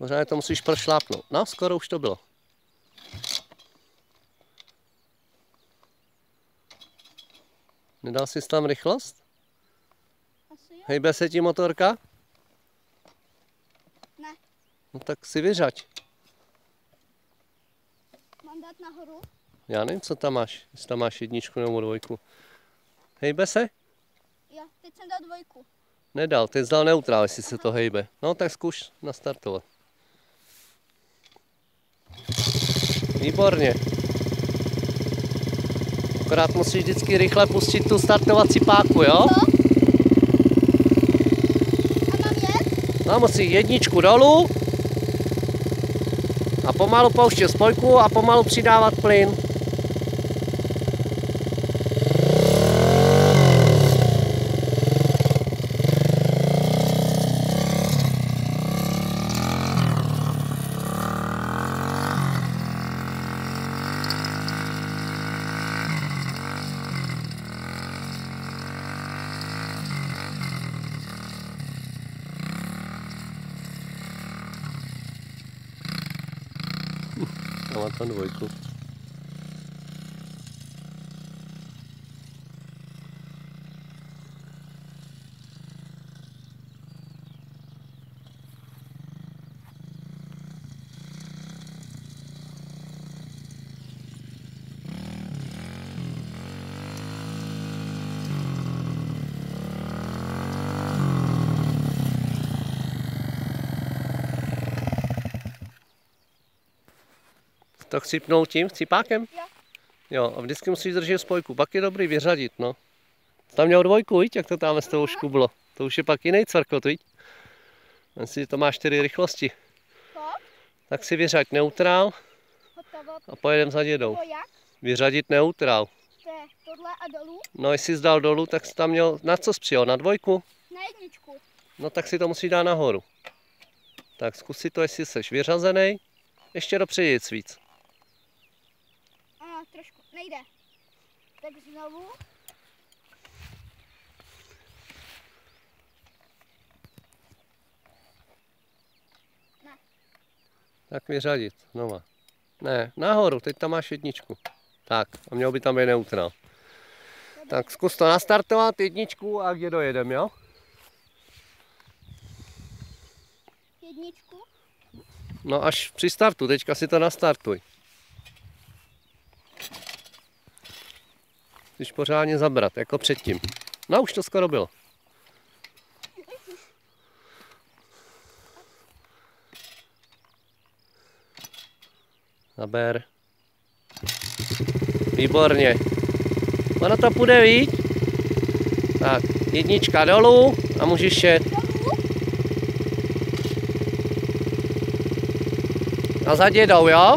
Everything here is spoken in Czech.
Pořádně to musíš prošlápnout. No, skoro už to bylo. Nedal jsi tam rychlost? Asi jo. Hejbe se ti motorka? Ne. No tak si vyřaď. Mám dát nahoru? Já nevím, co tam máš. Jestli tam máš jedničku nebo dvojku. Hejbe se? Jo, teď jsem dal 2. Nedal, ty zdal neutrál, jestli se to hejbe. No tak zkuš nastartovat. Výborně. Akorát musíš vždycky rychle pustit tu startovací páku, jo? Co? A mám jet? No musí jedničku dolů a pomalu pouštět spojku a pomalu přidávat plyn. Mám tam 2. To chcípnout tím chcípákem? Jo. Jo, a vždycky musíš držet spojku, pak je dobrý vyřadit, no. Tam měl 2, viď, jak to tam z toho škublo. To už je pak jiný cvrkot, viď? Myslím, že to má 4 rychlosti. Co? Tak si vyřaď neutrál Hotovo. a pojedem za dědou. To jak? Vyřadit neutrál. To je tohle a dolů? No, jestli jsi dal dolů, tak jsi tam měl, na co jsi přijel, na 2? Na 1. No tak si to musí dát nahoru. Tak zkus si to, jestli jsi vyřazený. Ještě dopředu víc. A trošku, nejde. Tak znovu. Ne. Tak vyřadit, znova. Ne, nahoru, teď tam máš 1. Tak, a měl by tam být neutrál. Tak zkus to nastartovat, 1 a kde dojedem, jo? 1. No až při startu, teďka si to nastartuj. Musíš pořádně zabrat, jako předtím. No už to skoro bylo. Zaber. Výborně. Ono to půjde, víc. Tak, 1 dolů a můžeš jet. A za dědou, jo?